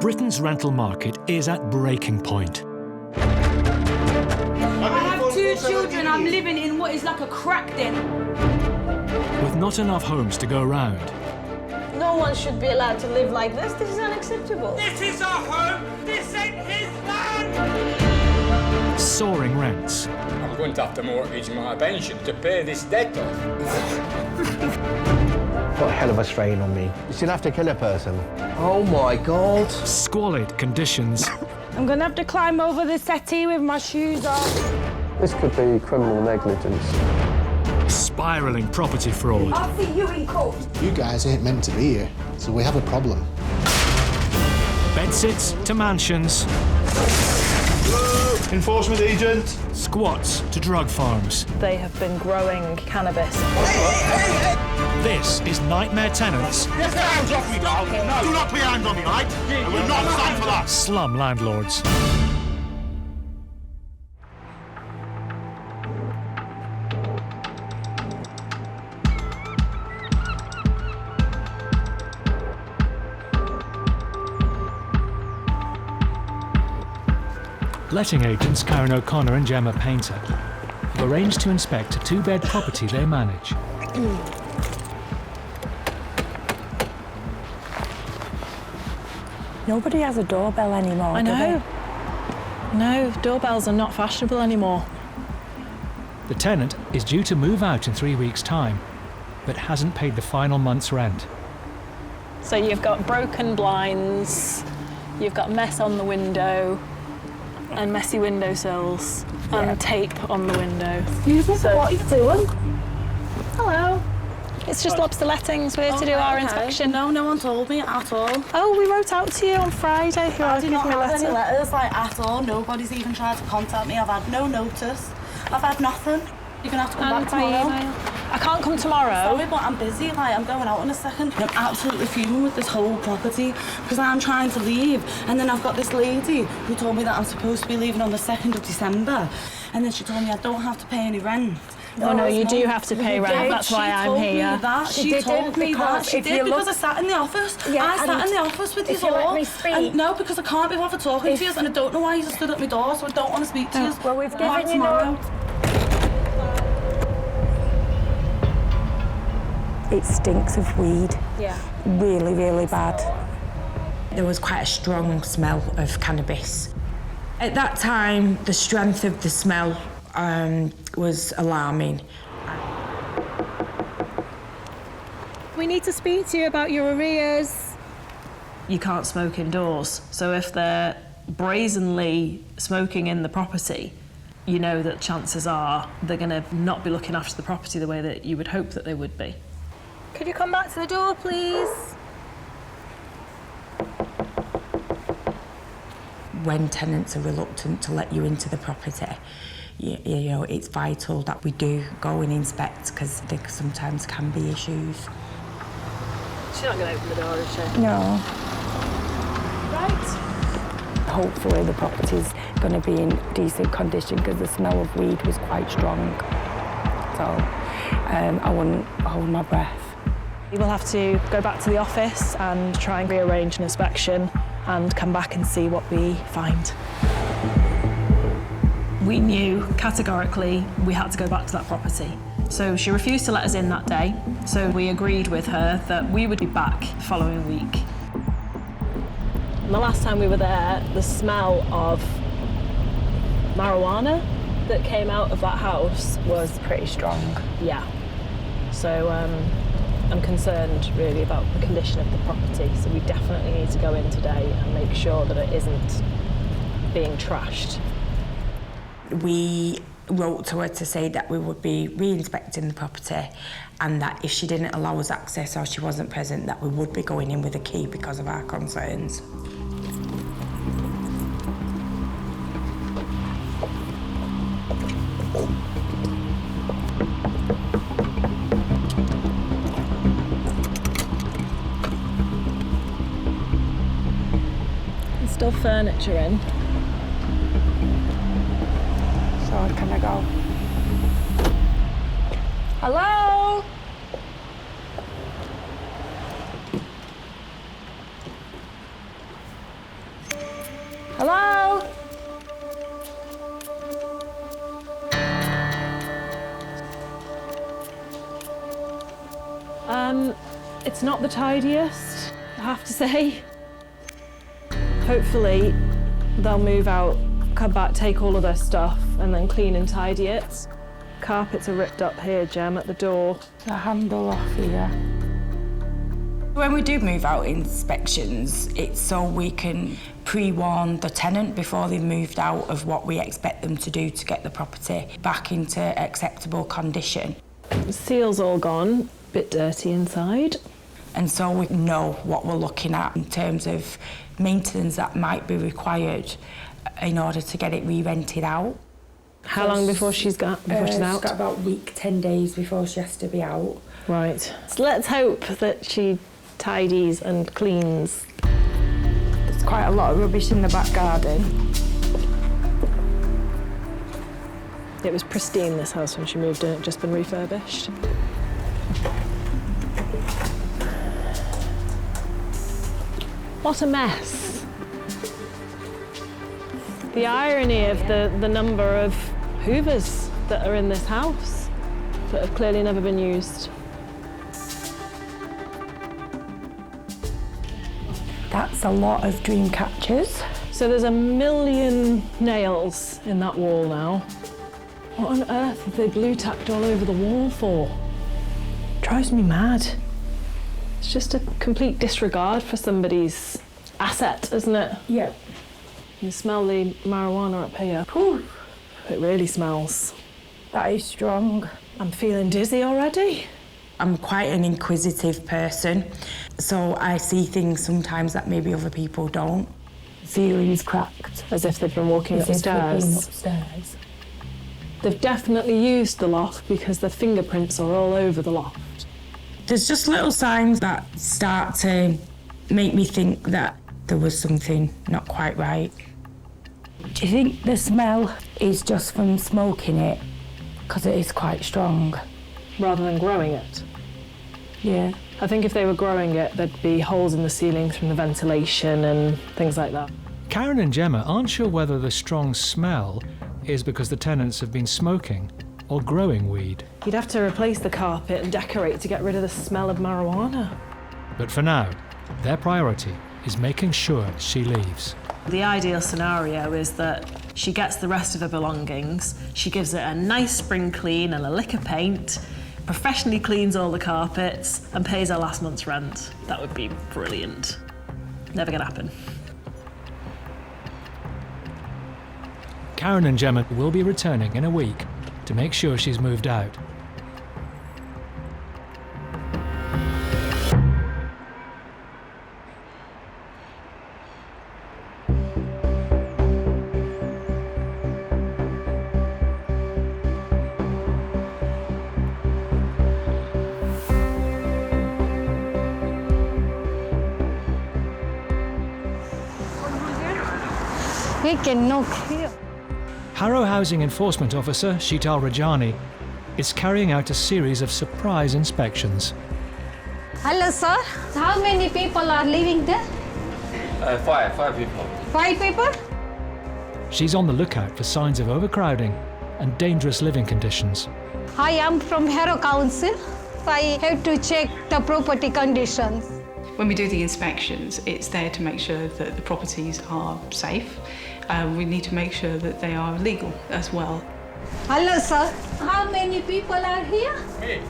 Britain's rental market is at breaking point. I have 2 children. I'm living in what is like a crack den. With not enough homes to go round. No one should be allowed to live like this. This is unacceptable. This is our home. This ain't his land. Soaring rents. I'm going to have to mortgage my pension to pay this debt off. Put a hell of a strain on me. You shouldn't have to kill a person. Oh my God. Squalid conditions. I'm gonna have to climb over the settee with my shoes on. This could be criminal negligence. Spiralling property fraud. I'll see you in court. You guys ain't meant to be here, so we have a problem. Bedsits to mansions. Enforcement agent. Squats to drug farms. They have been growing cannabis. This is Nightmare Tenants. Get your hands off me, pal. No. Do not put your hands on me, all right? I will not stand for that. Slum Landlords. Letting agents Karen O'Connor and Gemma Painter have arranged to inspect a 2-bed property they manage. Nobody has a doorbell anymore, I know. No, doorbells are not fashionable anymore. The tenant is due to move out in 3 weeks' time, but hasn't paid the final month's rent. So you've got broken blinds, you've got mess on the window, and messy windowsills, and tape on the window. Excuse me, so what are you doing? Hello. It's just lobster lettings. We're here to do our inspection. No one told me at all. Oh, we wrote out to you on Friday. I did not have any letters, like, at all. Nobody's even tried to contact me. I've had no notice. I've had nothing. You're going to have to come back tomorrow. I can't come tomorrow. Sorry, but I'm busy. Like, I'm going out in a second. I'm absolutely fuming with this whole property because I'm trying to leave. And then I've got this lady who told me that I'm supposed to be leaving on the 2nd of December. And then she told me I don't have to pay any rent. No, you do have to pay rent. That's why I'm here. She told me that. She did because I sat in the office. Yeah, I sat in the office with you all. Let me speak. And no, because I can't be bothered talking to you, and I don't know why you stood at my door, so I don't want to speak to you. Well, we've given you tomorrow. It stinks of weed. Yeah. Really, really bad. There was quite a strong smell of cannabis. At that time, the strength of the smell was alarming. We need to speak to you about your arrears. You can't smoke indoors, so if they're brazenly smoking in the property, you know that chances are they're going to not be looking after the property the way that you would hope that they would be. Could you come back to the door, please? When tenants are reluctant to let you into the property, you know, it's vital that we do go and inspect because there sometimes can be issues. She's not going to open the door, is she? No. Right. Hopefully the property's going to be in decent condition because the smell of weed was quite strong. So I wouldn't hold my breath. We'll have to go back to the office and try and rearrange an inspection and come back and see what we find. We knew categorically we had to go back to that property. So she refused to let us in that day. So we agreed with her that we would be back the following week. And the last time we were there, the smell of marijuana that came out of that house was Pretty strong. yeah. So I'm concerned really about the condition of the property. So we definitely need to go in today and make sure that it isn't being trashed. We wrote to her to say that we would be re-inspecting the property and that if she didn't allow us access or she wasn't present, that we would be going in with a key because of our concerns. There's still furniture in. So can I go? Hello? It's not the tidiest, I have to say. Hopefully they'll move out, come back, take all of their stuff and then clean and tidy it. Carpets are ripped up here, Gem, at the door. The handle off here. When we do move out inspections, it's so we can pre-warn the tenant before they've moved out of what we expect them to do to get the property back into acceptable condition. The seal's all gone, a bit dirty inside. And so we know what we're looking at in terms of maintenance that might be required in order to get it re-rented out. How long before she's out? She's got about a week, 10 days before she has to be out. Right. So let's hope that she tidies and cleans. There's quite a lot of rubbish in the back garden. It was pristine, this house, when she moved in. It had just been refurbished. What a mess. The irony of the number of hoovers that are in this house that have clearly never been used. That's a lot of dream catchers. So there's a million nails in that wall now. What on earth have they blue tacked all over the wall for? Drives me mad. It's just a complete disregard for somebody's asset, isn't it? Yeah. You smell the marijuana up here. Whew. It really smells. That is strong. I'm feeling dizzy already. I'm quite an inquisitive person, so I see things sometimes that maybe other people don't. Ceiling's cracked. As if they've been walking upstairs. They've definitely used the loft because the fingerprints are all over the loft. There's just little signs that start to make me think that there was something not quite right. Do you think the smell is just from smoking it? Because it is quite strong. Rather than growing it? Yeah. I think if they were growing it, there'd be holes in the ceiling from the ventilation and things like that. Karen and Gemma aren't sure whether the strong smell is because the tenants have been smoking or growing weed. You'd have to replace the carpet and decorate to get rid of the smell of marijuana. But for now, their priority is making sure she leaves. The ideal scenario is that she gets the rest of her belongings, she gives it a nice spring clean and a lick of paint, professionally cleans all the carpets and pays her last month's rent. That would be brilliant. Never gonna happen. Karen and Gemma will be returning in a week to make sure she's moved out. We can knock here. Harrow Housing Enforcement Officer Sheetal Rajani is carrying out a series of surprise inspections. Hello, sir. How many people are living there? Five people. 5 people? She's on the lookout for signs of overcrowding and dangerous living conditions. I am from Harrow Council. I have to check the property conditions. When we do the inspections, it's there to make sure that the properties are safe. We need to make sure that they are legal as well. Hello, sir. How many people are here? Me.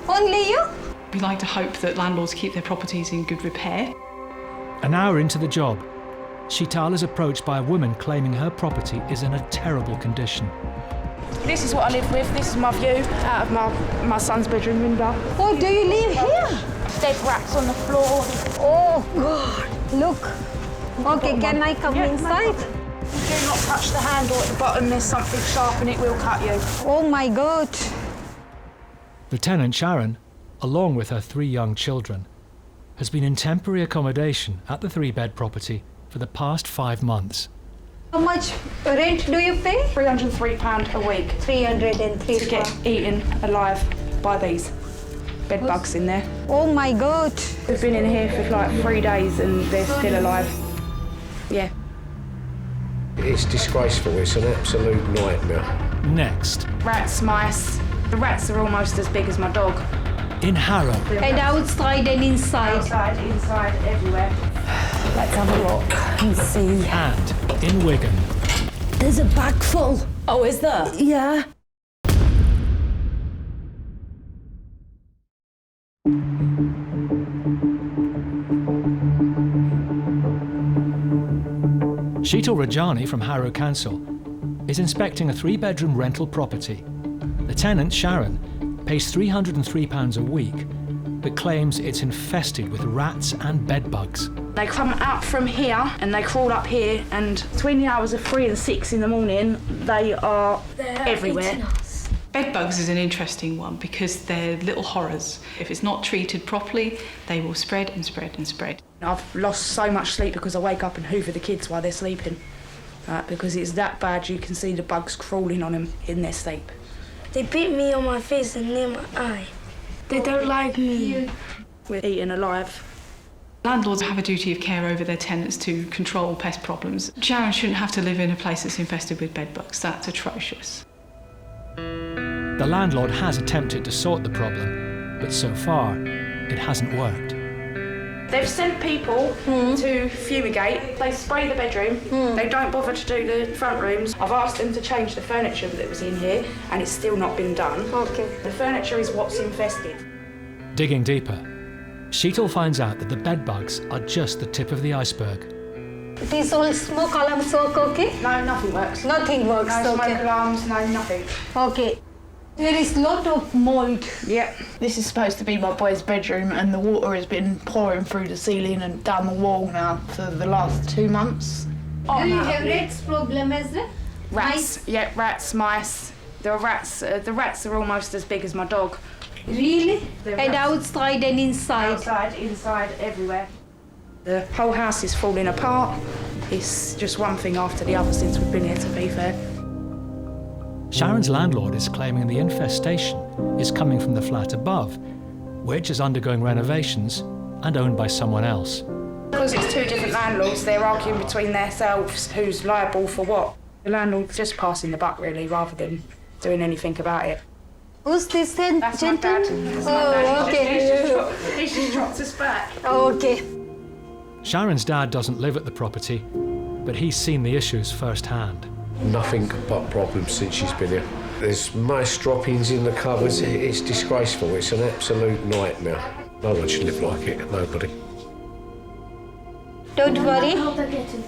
Only you? We like to hope that landlords keep their properties in good repair. An hour into the job, Sheetal is approached by a woman claiming her property is in a terrible condition. This is what I live with. This is my view out of my son's bedroom window. Oh, do you live here? Dead rats on the floor. Oh, God. Look. Okay, can I come inside? Do not touch the handle at the bottom. There's something sharp and it will cut you. Oh, my God. The tenant, Sharon, along with her 3 young children, has been in temporary accommodation at the 3-bed property for the past 5 months. How much rent do you pay? £303 a week. 303 to get eaten alive by these bed bugs in there. Oh my God. We've been in here for like 3 days and they're still alive. Yeah. It's disgraceful. It's an absolute nightmare. Next. Rats, mice. The rats are almost as big as my dog. in Harrow. And outside and inside. Outside, inside, everywhere. Let's have a look and see. And in Wigan. There's a bag full. Oh, is there? Yeah. Sheetal Rajani from Harrow Council is inspecting a 3-bedroom rental property. The tenant, Sharon, pays £303 a week, but claims it's infested with rats and bed bugs. They come out from here and they crawl up here, and between the hours of 3 and 6 in the morning, they're everywhere. Bed bugs is an interesting one because they're little horrors. If it's not treated properly, they will spread and spread and spread. I've lost so much sleep because I wake up and hoover the kids while they're sleeping. Because it's that bad, you can see the bugs crawling on them in their sleep. They bit me on my face and near my eye. They don't like me. We're eaten alive. Landlords have a duty of care over their tenants to control pest problems. Sharon shouldn't have to live in a place that's infested with bed bugs. That's atrocious. The landlord has attempted to sort the problem, but so far, it hasn't worked. They've sent people to fumigate. They spray the bedroom. They don't bother to do the front rooms. I've asked them to change the furniture that was in here, and it's still not been done. Okay. The furniture is what's infested. Digging deeper, Sheetal finds out that the bed bugs are just the tip of the iceberg. These all smoke alarms work okay? No, nothing works. Nothing works, no okay. Smoke alarms, no nothing. Okay. There is lot of mold. Yep. This is supposed to be my boy's bedroom, and the water has been pouring through the ceiling and down the wall now for the last 2 months. Do you have rats problem as well? Rats, yeah, rats, mice. There are rats. The rats are almost as big as my dog. Really? And outside and inside? Outside, inside, everywhere. The whole house is falling apart. It's just one thing after the other since we've been here, to be fair. Sharon's landlord is claiming the infestation is coming from the flat above, which is undergoing renovations and owned by someone else. Because it's 2 different landlords, they're arguing between themselves who's liable for what. The landlord's just passing the buck, really, rather than doing anything about it. Who's this That's my gentleman? dad. That's my dad. Okay. He's just dropped us back. Okay. Sharon's dad doesn't live at the property, but he's seen the issues firsthand. Nothing but problems since she's been here. There's mice droppings in the cupboards. It's disgraceful. It's an absolute nightmare. No one should live like it. Nobody. Don't worry.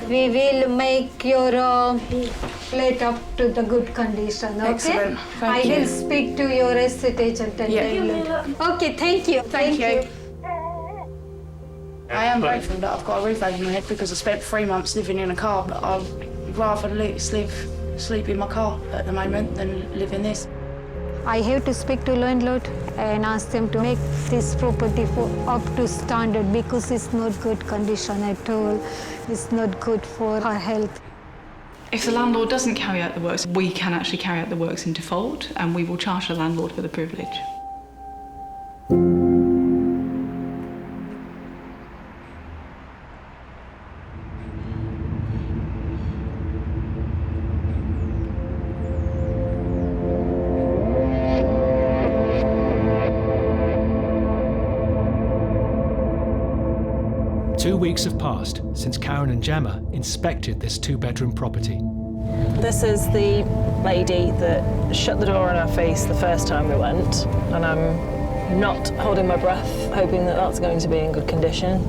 We will make your flat up to the good condition, okay? Excellent. I will speak to your estate agent and landlord. Okay, thank you. Thank you. I am grateful that I've got a roof over my head because I spent 3 months living in a car, but I'd rather sleep in my car at the moment than live in this. I have to speak to landlord and ask them to make this property up to standard because it's not good condition at all. It's not good for her health. If the landlord doesn't carry out the works, we can actually carry out the works in default, and we will charge the landlord for the privilege. 2 weeks have passed since Karen and Gemma inspected this 2-bedroom property. This is the lady that shut the door in our face the first time we went, and I'm not holding my breath, hoping that that's going to be in good condition.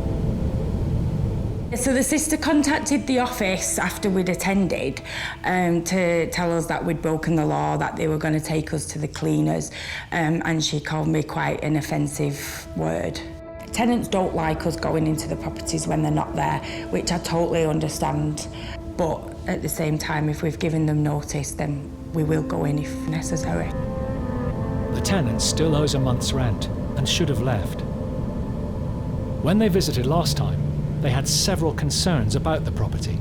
So the sister contacted the office after we'd attended to tell us that we'd broken the law, that they were going to take us to the cleaners, and she called me quite an offensive word. Tenants don't like us going into the properties when they're not there, which I totally understand. But at the same time, if we've given them notice, then we will go in if necessary. The tenant still owes a month's rent and should have left. When they visited last time, they had several concerns about the property.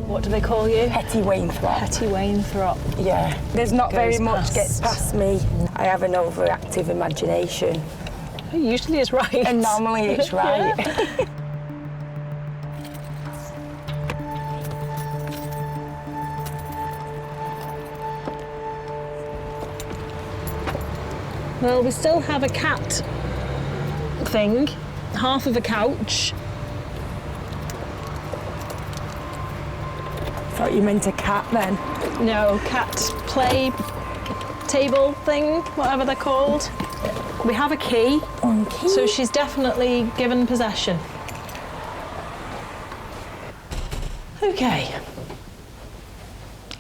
What do they call you? Hetty Wainthrop. Hetty Wainthrop. Yeah, there's not very much past. gets past me. I have an overactive imagination. It usually is right. And normally it's right. Well, we still have a cat thing, half of a couch. Thought you meant a cat then. No, cat play table thing, whatever they're called. We have a key, so she's definitely given possession. Okay.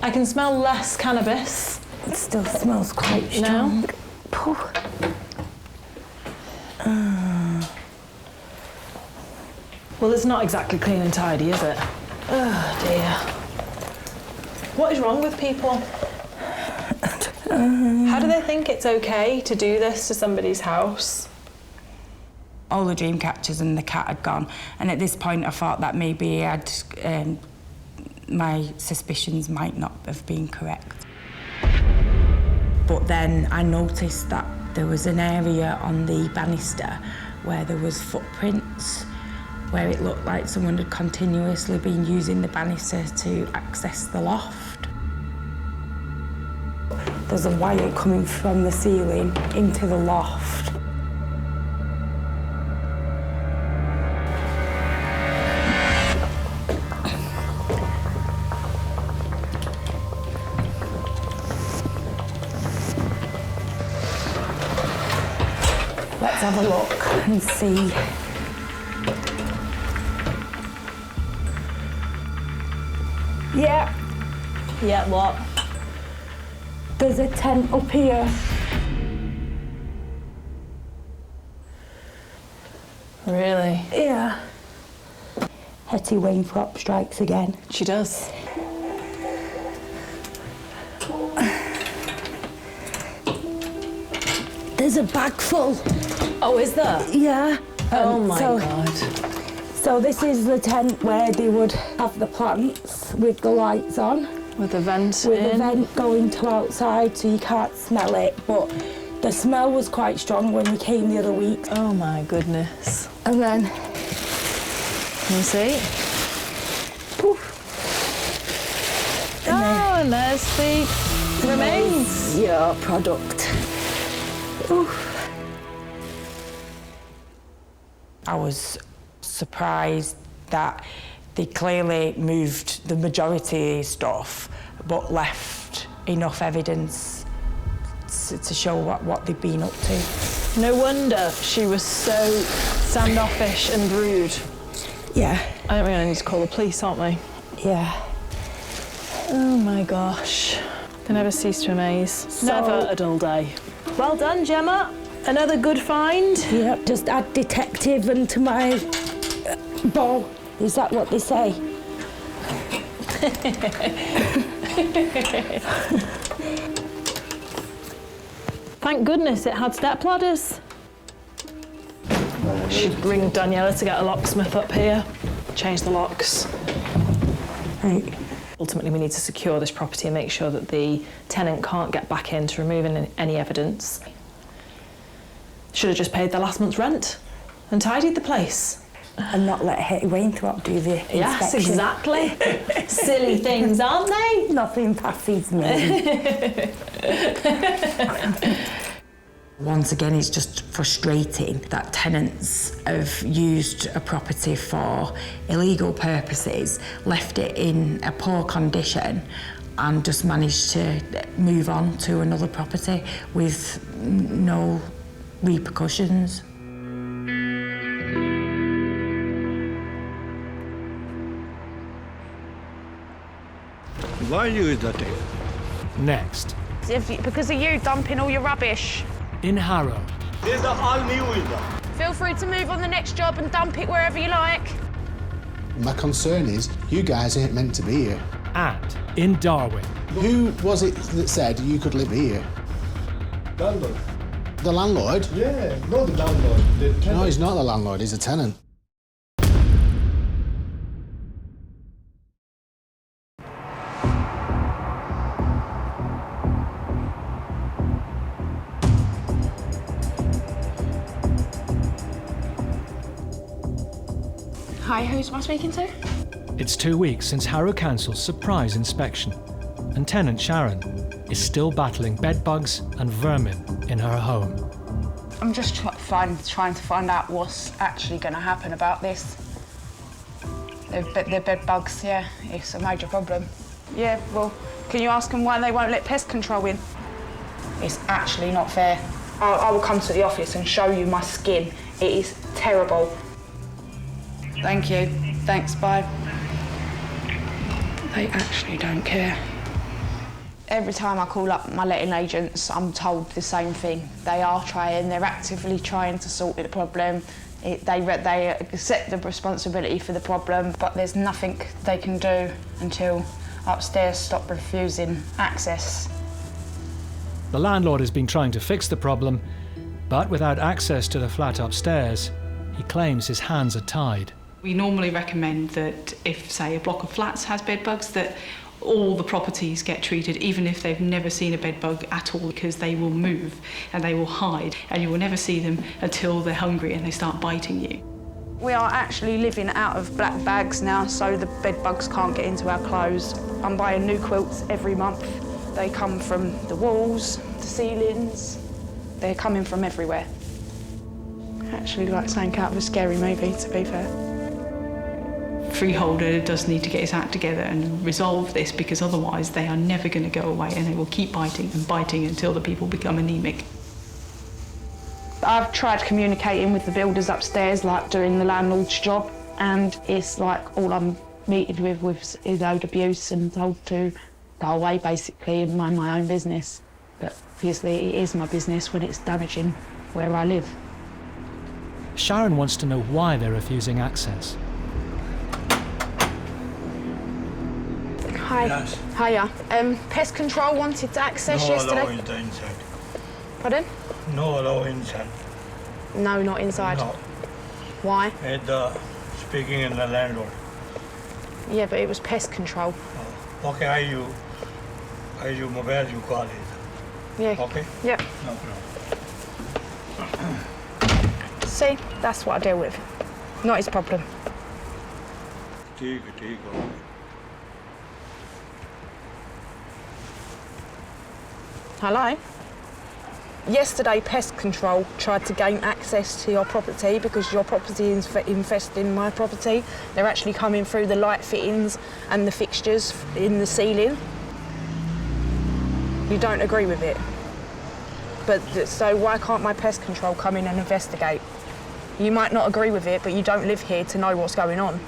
I can smell less cannabis. It still smells quite strong. Well, it's not exactly clean and tidy, is it? Oh dear. What is wrong with people? How do they think it's okay to do this to somebody's house? All the dream catchers and the cat had gone, and at this point I thought that maybe he had my suspicions might not have been correct. But then I noticed that there was an area on the banister where there was footprints, where it looked like someone had continuously been using the banister to access the loft. There's a wire coming from the ceiling into the loft. Let's have a look and see. Yeah. Yeah, what? There's a tent up here. Really? Yeah. Hetty Wainthropp strikes again. She does. There's a bag full. Oh, is there? Yeah. Oh my God. So this is the tent where they would have the plants with the lights on. With the vent With the vent going to outside so you can't smell it, but the smell was quite strong when we came the other week. Oh my goodness. And then... Can you see? Poof. And there's the remains. Your product. Oof. I was surprised that they clearly moved the majority of stuff, but left enough evidence to show what they'd been up to. No wonder she was so standoffish and rude. Yeah. I think we're going to need to call the police, aren't we? Yeah. Oh my gosh. They never cease to amaze. Never a dull day. Well done, Gemma. Another good find. Yep, just add detective into my bowl. Is that what they say? Thank goodness it had step ladders. Should bring Daniela to get a locksmith up here. Change the locks. Right. Ultimately, we need to secure this property and make sure that the tenant can't get back in to remove any evidence. Should have just paid their last month's rent and tidied the place. And not let Hetty Wainthropp do the inspection. Yes, exactly. Silly things, aren't they? Nothing passes me. Once again, it's just frustrating that tenants have used a property for illegal purposes, left it in a poor condition, and just managed to move on to another property with no repercussions. Why use that thing? Next, Because of you dumping all your rubbish. in Harrow, This is all new is that. Feel free to move on the next job and dump it wherever you like. My concern is, you guys ain't meant to be here. and in Darwen. Who was it that said you could live here? Landlord. The landlord? Yeah, not the landlord. The tenant. No, he's not the landlord, he's a tenant. Hi, who's am I speaking to? It's 2 weeks since Harrow Council's surprise inspection, and tenant Sharon is still battling bedbugs and vermin in her home. I'm just trying to find out what's actually going to happen about this. The bed bugs, yeah, it's a major problem. Yeah, well, can you ask them why they won't let pest control in? It's actually not fair. I will come to the office and show you my skin. It is terrible. Thank you. Thanks, bye. They actually don't care. Every time I call up my letting agents, I'm told the same thing. They are trying, they're actively trying to sort the problem. They accept the responsibility for the problem, but there's nothing they can do until upstairs stop refusing access. The landlord has been trying to fix the problem, but without access to the flat upstairs, he claims his hands are tied. We normally recommend that if, say, a block of flats has bed bugs, that all the properties get treated, even if they've never seen a bed bug at all, because they will move and they will hide, and you will never see them until they're hungry and they start biting you. We are actually living out of black bags now, so the bed bugs can't get into our clothes. I'm buying new quilts every month. They come from the walls, the ceilings. They're coming from everywhere. Actually, like something out of a scary movie, to be fair. Freeholder does need to get his act together and resolve this, because otherwise they are never going to go away and they will keep biting and biting until the people become anemic. I've tried communicating with the builders upstairs, like doing the landlord's job, and it's like all I'm meeting with is owed abuse and told to go away basically and mind my own business. But obviously it is my business when it's damaging where I live. Sharon wants to know why they're refusing access. Hi. Yes. Hiya. Pest control wanted access yesterday. No, allow inside. Pardon? No, allow inside. No, not inside. No. Why? Speaking in the landlord. Yeah, but it was pest control. Okay, I you mobile you call it. Yeah. Okay? Yep. No problem. See, that's what I deal with. Not his problem. Take it. Hello? Yesterday, Pest Control tried to gain access to your property because your property is infesting my property. They're actually coming through the light fittings and the fixtures in the ceiling. You don't agree with it. But so why can't my Pest Control come in and investigate? You might not agree with it, but you don't live here to know what's going on.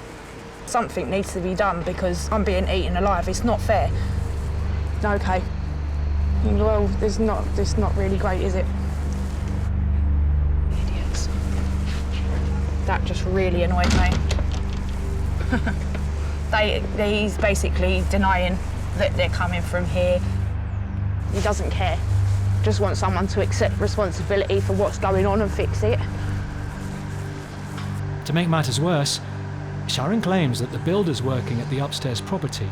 Something needs to be done because I'm being eaten alive. It's not fair. Okay. Well, it's not really great, is it? Idiots. That just really annoyed me. He's basically denying that they're coming from here. He doesn't care. Just wants someone to accept responsibility for what's going on and fix it. To make matters worse, Sharon claims that the builders working at the upstairs property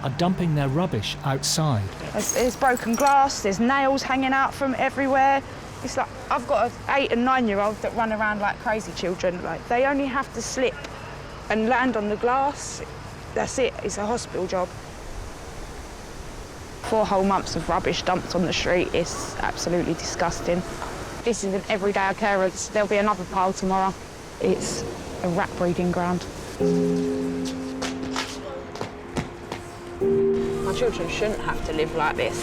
are dumping their rubbish outside. There's broken glass, there's nails hanging out from everywhere. It's like, I've got an 8 and 9-year-old that run around like crazy children. Like, they only have to slip and land on the glass. That's it, it's a hospital job. 4 whole months of rubbish dumped on the street. It's absolutely disgusting. This is an everyday occurrence. There'll be another pile tomorrow. It's a rat breeding ground. My children shouldn't have to live like this.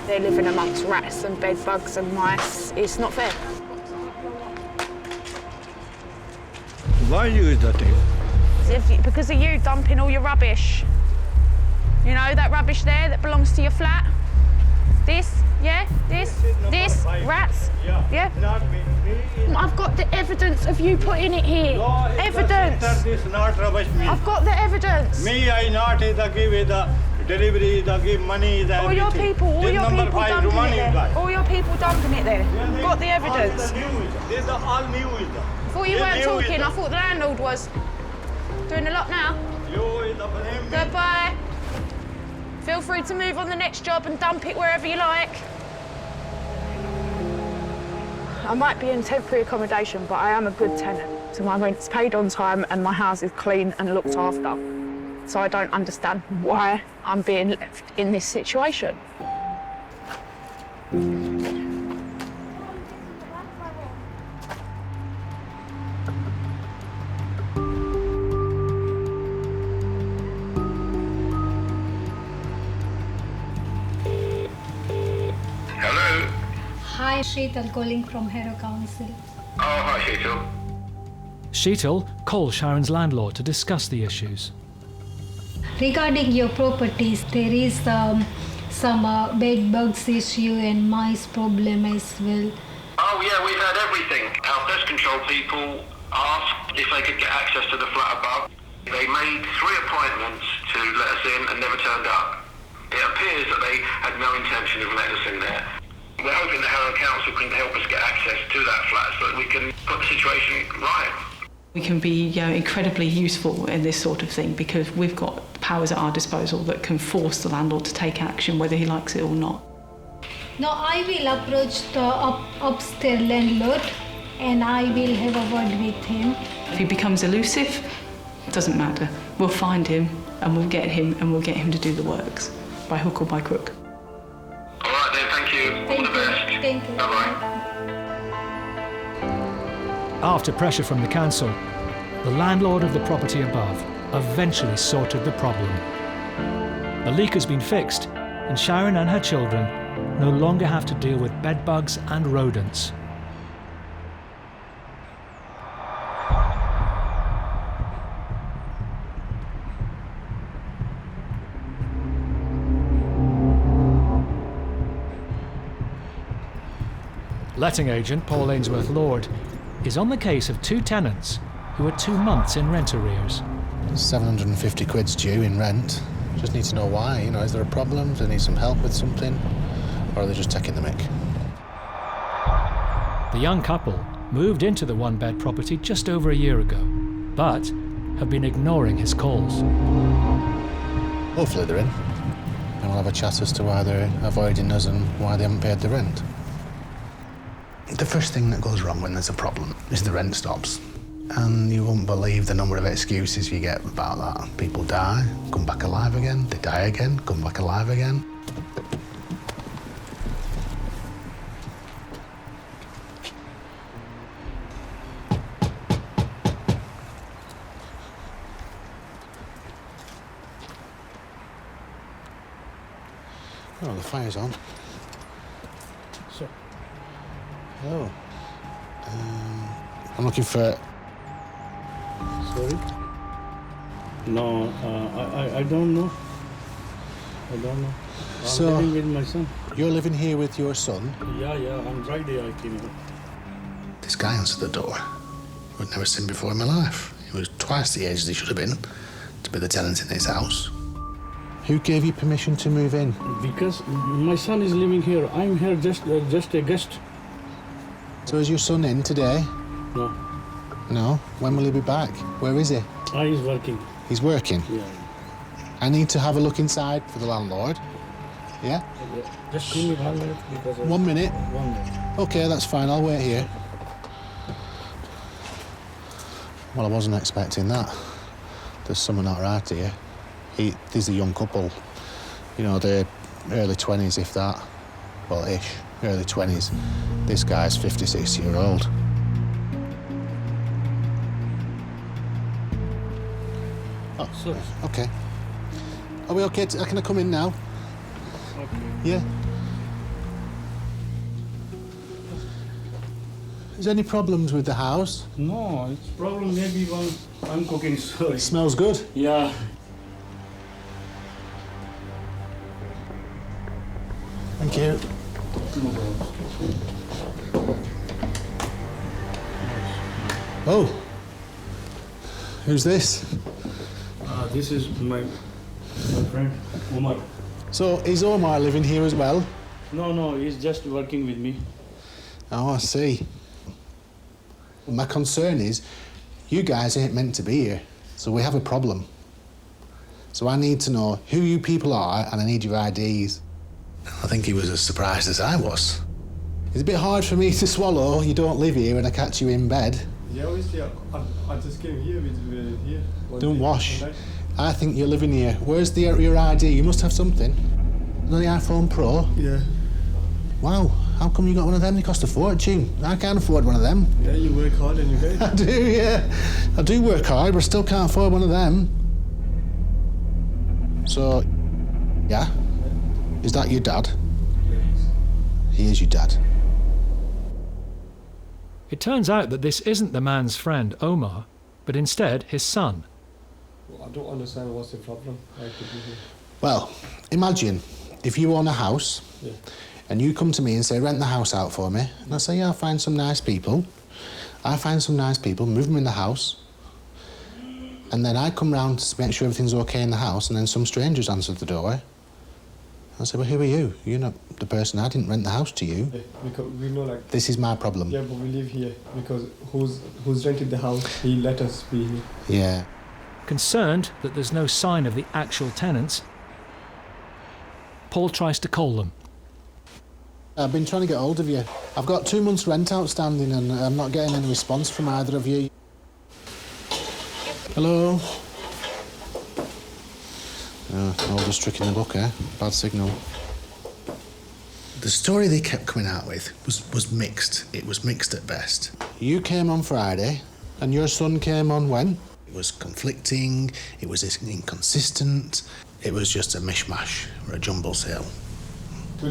They're living amongst rats and bed bugs and mice. It's not fair. Why you is that thing? Because of you dumping all your rubbish. You know, that rubbish there that belongs to your flat? This, yeah, this, rats, yeah? I've got the evidence of you putting it here. No, evidence. This not rubbish me. I've got the evidence. Me, I not give the delivery, give money, the all your people dumping it there. All your people dumping it there. Yeah, got the evidence. This all new is the. Thought you weren't talking. I thought the landlord was. Doing a lot now. Goodbye. Feel free to move on the next job and dump it wherever you like. I might be in temporary accommodation, but I am a good tenant. So my rent's paid on time and my house is clean and looked after. So I don't understand why I'm being left in this situation. Hi, Sheetal calling from Harrow Council. Oh, hi, Sheetal. Sheetal calls Sharon's landlord to discuss the issues. Regarding your properties, there is some bed bugs issue and mice problem as well. Oh, yeah, we've had everything. Our pest control people asked if they could get access to the flat above. They made 3 appointments to let us in and never turned up. It appears that they had no intention of letting us in there. We're hoping the Harrow Council can help us get access to that flat so that we can put the situation right. We can be incredibly useful in this sort of thing because we've got powers at our disposal that can force the landlord to take action whether he likes it or not. Now I will approach the upstairs landlord and I will have a word with him. If he becomes elusive, it doesn't matter. We'll find him and we'll get him to do the works, by hook or by crook. All right then, thank you. All the best. Thank you. Bye-bye. After pressure from the council, the landlord of the property above eventually sorted the problem. The leak has been fixed, and Sharon and her children no longer have to deal with bedbugs and rodents. Letting agent Paul Ainsworth Lord is on the case of 2 tenants who are 2 months in rent arrears. 750 quid's due in rent. Just need to know why. Is there a problem? Do they need some help with something? Or are they just taking the mick? The young couple moved into the 1-bed property just over a year ago, but have been ignoring his calls. Hopefully they're in. And we'll have a chat as to why they're avoiding us and why they haven't paid the rent. The first thing that goes wrong when there's a problem is the rent stops. And you won't believe the number of excuses you get about that. People die, come back alive again, they die again, come back alive again. Oh, the fire's on. So, hello. I'm looking for... Sorry? No, I don't know. I don't know. I'm living with my son. You're living here with your son? Yeah, on Friday I came here. This guy answered the door. I'd never seen before in my life. He was twice the age as he should have been to be the tenant in his house. Who gave you permission to move in? Because my son is living here. I'm here just a guest. So is your son in today? No. No? When will he be back? Where is he? He's working. He's working? Yeah. I need to have a look inside for the landlord. Yeah? Just give me 1 minute because... 1 minute? 1 minute. OK, that's fine. I'll wait here. Well, I wasn't expecting that. There's something not right here. There's a young couple. They're early 20s, if that. Well, ish. Early 20s. This guy's 56-year-old. Oh, sorry. OK. Are we OK? Can I come in now? Okay. Yeah? Is there any problems with the house? No, it's problem maybe when I'm cooking, sorry. It smells good? Yeah. Thank you. Oh. Who's this? This is my friend, Omar. So, is Omar living here as well? No, he's just working with me. Oh, I see. My concern is, you guys ain't meant to be here, so we have a problem. So I need to know who you people are, and I need your IDs. I think he was as surprised as I was. It's a bit hard for me to swallow. You don't live here and I catch you in bed. Yeah, obviously, I just came here with here. Don't wash. I think you're living here. Where's your ID? You must have something. On the iPhone Pro? Yeah. Wow, how come you got one of them? They cost a fortune. I can't afford one of them. Yeah, you work hard and you get it. I do, yeah. I do work hard, but I still can't afford one of them. So, yeah? Is that your dad? He is your dad. It turns out that this isn't the man's friend, Omar, but instead his son. I don't understand what's the problem. Well, imagine if you own a house and you come to me and say, rent the house out for me. And I say, yeah, I'll find some nice people. I find some nice people, move them in the house. And then I come round to make sure everything's okay in the house, and then some strangers answer the door. I say, well, who are you? You're not the person. I didn't rent the house to you. Yeah, because we know, like... This is my problem. Yeah, but we live here because who's rented the house, he let us be here. Yeah. Concerned that there's no sign of the actual tenants, Paul tries to call them. I've been trying to get hold of you. I've got 2 months' rent outstanding and I'm not getting any response from either of you. Hello? Oldest trick in the book, eh? Bad signal. The story they kept coming out with was mixed. It was mixed at best. You came on Friday and your son came on when? It was conflicting, it was inconsistent, it was just a mishmash or a jumble sale.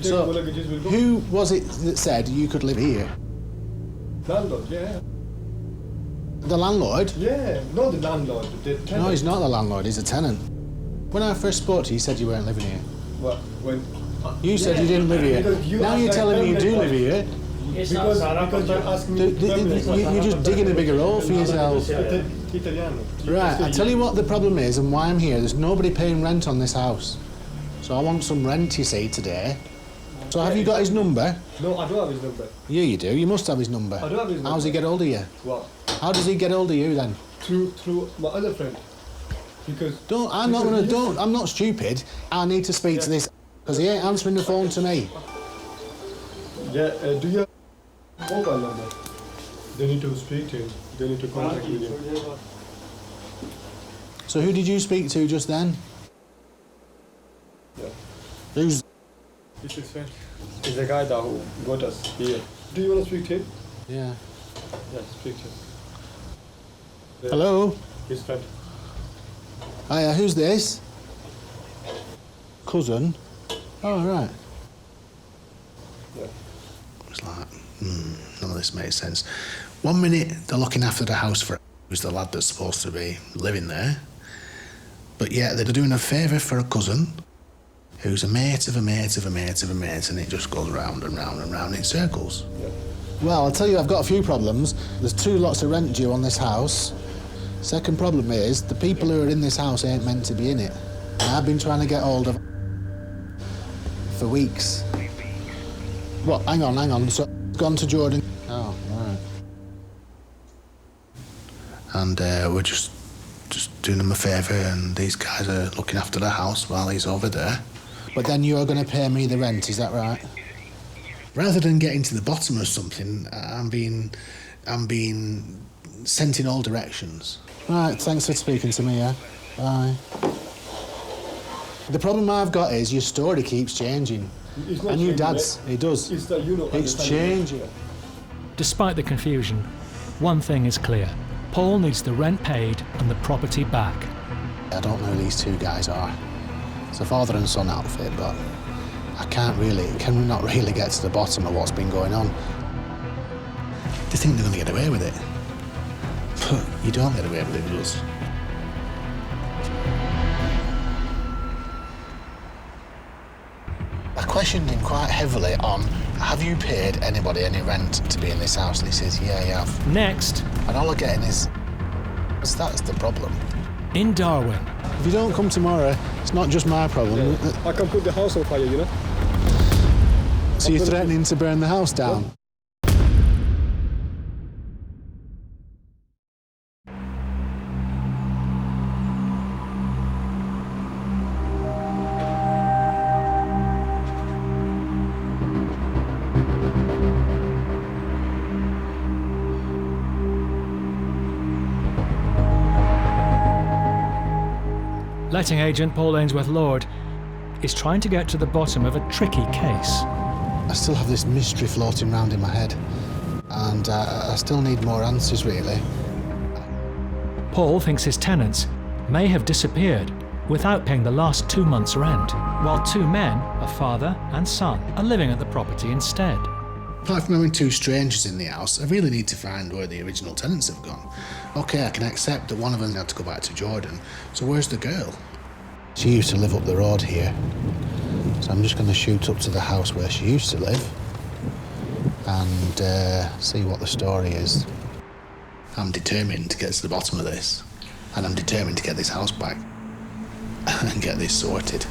So, who was it that said you could live here? Landlord, yeah. The landlord? Yeah, not the landlord, the tenant. No, he's not the landlord, he's a tenant. When I first spoke to you, you said you weren't living here. What? When? You said you didn't live here. Now you're telling me you do live here. Because you asked me... You're just digging a bigger hole for yourself. Right, I tell you what the problem is and why I'm here. There's nobody paying rent on this house. So I want some rent, you see, today. So have you got his number? No, I don't have his number. Yeah, you do. You must have his number. I don't have his number. How does he get hold of you? What? How does he get hold of you then? Through my other friend. Because... I'm not stupid. I need to speak to this because he ain't answering the phone to me. Yeah, do you have a mobile number? They need to speak to him. They need to contact with him. So who did you speak to just then? Yeah. Who's... It's his friend. He's the guy that who got us here. Do you want to speak to him? Yeah. Yeah, speak to him. Hello? His friend. Hiya, who's this? Cousin? Oh, right. Yeah. It's like, none of this makes sense. 1 minute, they're looking after the house for who's the lad that's supposed to be living there. But yeah, they're doing a favour for a cousin who's a mate of a mate of a mate of a mate, and it just goes round and round and round in circles. Yeah. Well, I'll tell you, I've got a few problems. There's 2 lots of rent due on this house. Second problem is, the people who are in this house ain't meant to be in it. And I've been trying to get hold of for weeks. What? Hang on. So, gone to Jordan. Oh, right. And we're just doing them a favour, and these guys are looking after the house while he's over there. But then you're going to pay me the rent, is that right? Rather than getting to the bottom of something, I'm being sent in all directions. Right, thanks for speaking to me, yeah? Bye. The problem I've got is your story keeps changing. And your dad's, it does. It's changing. Despite the confusion, one thing is clear. Paul needs the rent paid and the property back. I don't know who these 2 guys are. It's a father and son outfit, but I can not really get to the bottom of what's been going on. They think they're going to get away with it. But you don't get away with it, just. I questioned him quite heavily on, have you paid anybody any rent to be in this house? And he says, yeah, you have. Next. And all I'm getting is, that's the problem. In Darwen. If you don't come tomorrow, it's not just my problem. Yeah. I can put the house on fire, you know? So you're threatening to burn the house down? What? Letting agent Paul Ainsworth-Lord is trying to get to the bottom of a tricky case. I still have this mystery floating around in my head, and I still need more answers, really. Paul thinks his tenants may have disappeared without paying the last 2 months' rent, while 2 men, a father and son, are living at the property instead. Apart from having two strangers in the house, I really need to find where the original tenants have gone. OK, I can accept that one of them had to go back to Jordan, so where's the girl? She used to live up the road here, so I'm just going to shoot up to the house where she used to live and see what the story is. I'm determined to get to the bottom of this, and I'm determined to get this house back and get this sorted.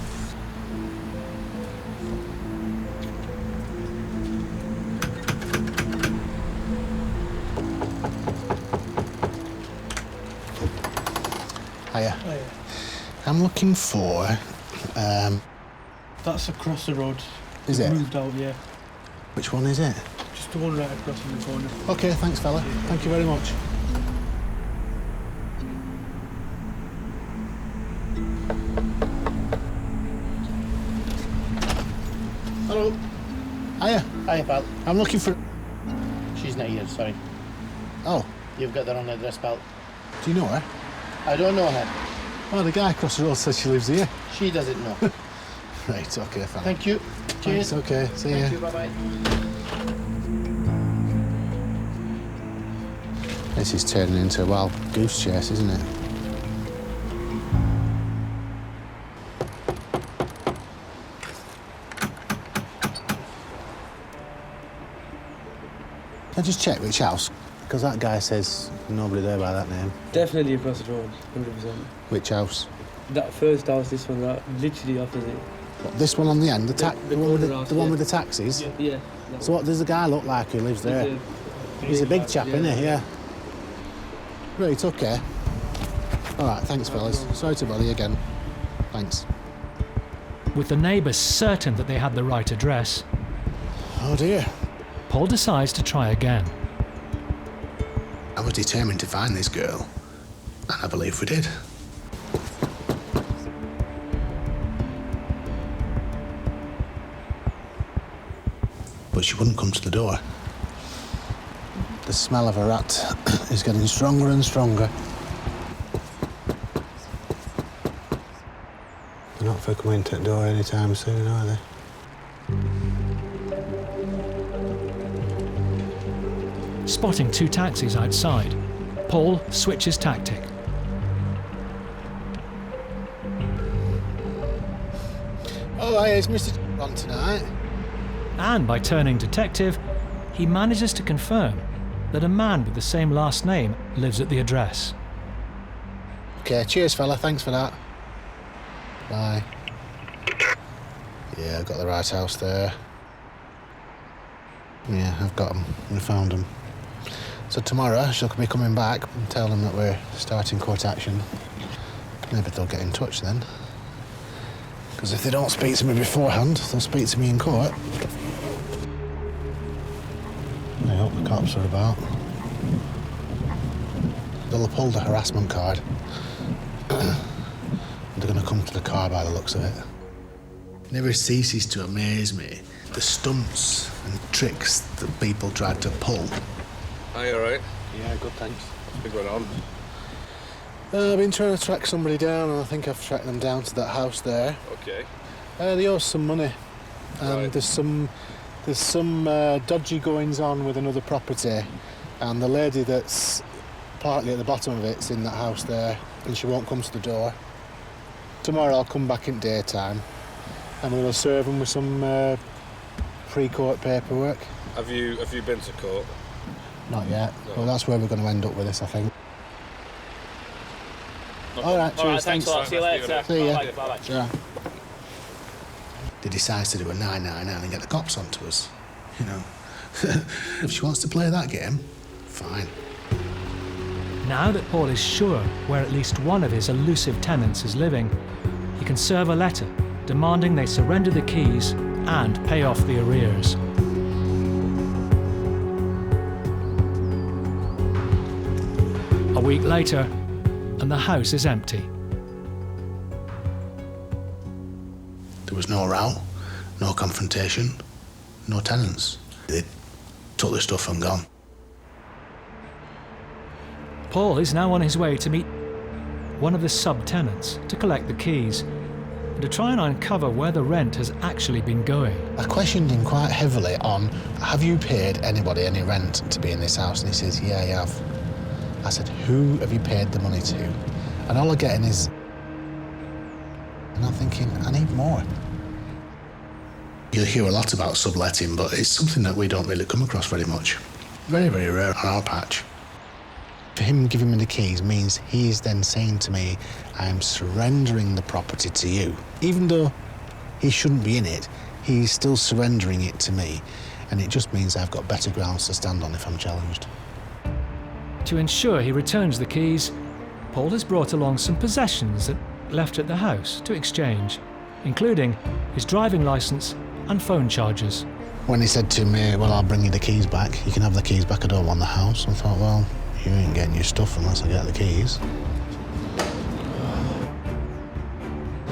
Hiya. Hiya. I'm looking for... That's across the road. Is It's it? moved out, yeah. Which one is it? Just the one right across in the corner. OK, thanks, fella. Thank you very much. Hello. Hiya. Hiya, pal. I'm looking for... She's not here, sorry. Oh. You've got the wrong address, pal. Do you know her? I don't know her. Oh, the guy across the road says she lives here. She doesn't know. Right, OK, fella. Thank you. Cheers. Thanks, OK. See ya. Thank you, bye-bye. This is turning into a wild goose chase, isn't it? Can I just check which house? Because that guy says nobody there by that name. Definitely across the road, 100%. Which house? That first house, this one, that literally opposite. What, this one on the end? The one with house, the one yeah. with the taxis? Yeah. So what does the guy look like who lives there? He's a big chap, isn't he? Yeah. Right, OK. All right, thanks, fellas. Sorry to bother you again. Thanks. With the neighbours certain that they had the right address, oh dear, Paul decides to try again. I was determined to find this girl, and I believe we did. But she wouldn't come to the door. The smell of a rat is getting stronger and stronger. They're not for coming to the door anytime soon, are they? Spotting two taxis outside, Paul switches tactic. Oh, hi, is Mr. on tonight? And by turning detective, he manages to confirm that a man with the same last name lives at the address. OK, cheers, fella. Thanks for that. Bye. Yeah, I've got the right house there. Yeah, I've got them. I found them. So tomorrow, she'll be coming back and tell them that we're starting court action. Maybe they'll get in touch then. Because if they don't speak to me beforehand, they'll speak to me in court. I hope the cops are about. They'll have pulled the harassment card. They're going to come to the car by the looks of it. Never ceases to amaze me the stunts and tricks that people tried to pull. Are you alright? Yeah, good, thanks. What's going on? I've been trying to track somebody down, and I think I've tracked them down to that house there. Okay. They owe some money, and Right. there's some dodgy goings on with another property, and the lady that's partly at the bottom of it's in that house there, and she won't come to the door. Tomorrow I'll come back in daytime, and we'll serve them with some pre-court paperwork. Have you been to court? Not yet. No. Well, that's where we're going to end up with this, I think. All right, cheers. Thanks a lot. See you later. See ya. Bye-bye. Sure. They decides to do a 999 and get the cops onto us. You know, if she wants to play that game, fine. Now that Paul is sure where at least one of his elusive tenants is living, he can serve a letter demanding they surrender the keys and pay off the arrears. A week later, and the house is empty. There was no row, no confrontation, no tenants. They took the stuff and gone. Paul is now on his way to meet one of the sub-tenants to collect the keys. and to try and uncover where the rent has actually been going. I questioned him quite heavily on, have you paid anybody any rent to be in this house? And he says, yeah, I have. I said, who have you paid the money to? And all I'm getting is... And I'm thinking, I need more. You'll hear a lot about subletting, but it's something that we don't really come across very much. Very, very rare on our patch. For him giving me the keys means he's then saying to me, I'm surrendering the property to you. Even though he shouldn't be in it, he's still surrendering it to me. And it just means I've got better grounds to stand on if I'm challenged. To ensure he returns the keys, Paul has brought along some possessions that left at the house to exchange, including his driving licence and phone chargers. When he said to me, well, I'll bring you the keys back, you can have the keys back, I don't want the house, I thought, well, you ain't getting your stuff unless I get the keys.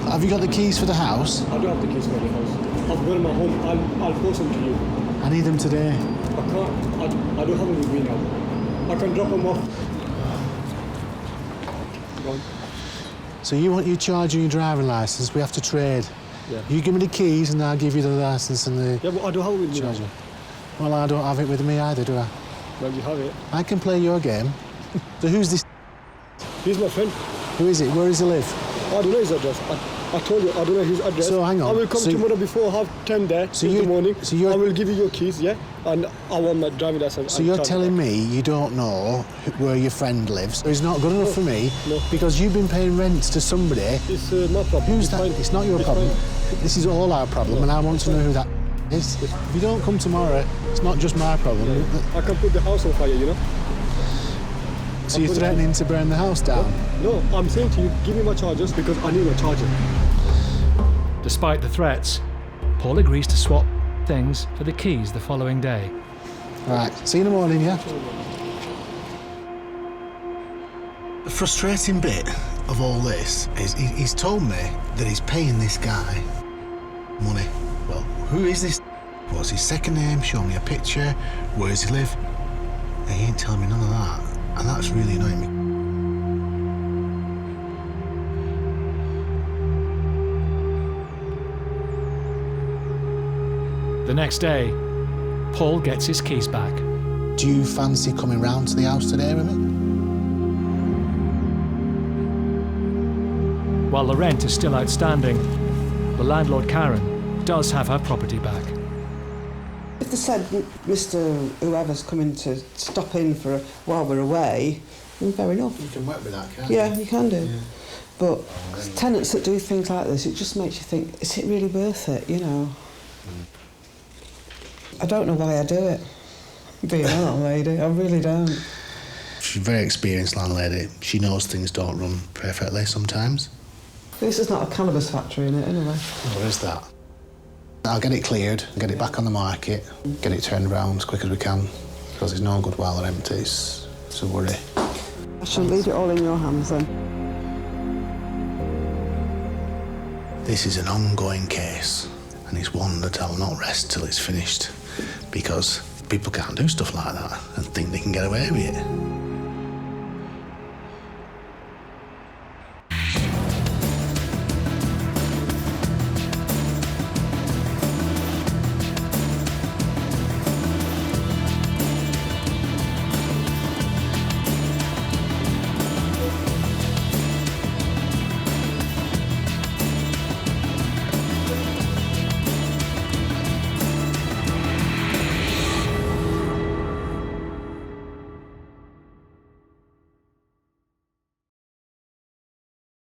Have you got the keys for the house? I don't have the keys for the house. I've got them at home. I'll post them to you. I need them today. I can't. I don't have them with me now. I can drop them off. Go on. So you want your charger and your driving licence, we have to trade. Yeah. You give me the keys and I'll give you the licence and the... Yeah, but I don't have it with me charger. now. Well, I don't have it with me either, do I? Well, you have it. I can play your game. So who's this? He's my friend. Who is it? Where does he live? I don't know his address. I told you, I don't know his address. So hang on. I will come tomorrow before 10:30 there in the morning. I will give you your keys, yeah? And I want my driving license. So you're telling me you don't know where your friend lives? So it's not good enough for me because you've been paying rent to somebody. It's my problem. Who's that? It's not your problem. This is all our problem, and I want to know who that is. If you don't come tomorrow, it's not just my problem. Yeah. I can put the house on fire, you know? So you're threatening to burn the house down? No, I'm saying to you, give me my chargers because I need my charger. Despite the threats, Paul agrees to swap things for the keys the following day. Right, see you in the morning, yeah? The frustrating bit of all this is he's told me that he's paying this guy money. Well, who is this? What's his second name? Show me a picture. Where does he live? And he ain't telling me none of that. And that's really annoying me. The next day, Paul gets his keys back. Do you fancy coming round to the house today with me? While the rent is still outstanding, the landlord, Karen, does have her property back. If they said Mr. Whoever's coming to stop in for while we're away, then fair enough. You can work with that, can't you? Yeah, you can do. Yeah. But tenants that do things like this, it just makes you think, is it really worth it, you know? I don't know why I do it, being a landlady, I really don't. She's a very experienced landlady. She knows things don't run perfectly sometimes. This is not a cannabis factory in it, anyway. What is that? I'll get it cleared, get it back on the market, get it turned around as quick as we can, because it's no good while they're empty, it's a worry. I shall leave it all in your hands then. This is an ongoing case, and it's one that I'll not rest till it's finished, because people can't do stuff like that and think they can get away with it.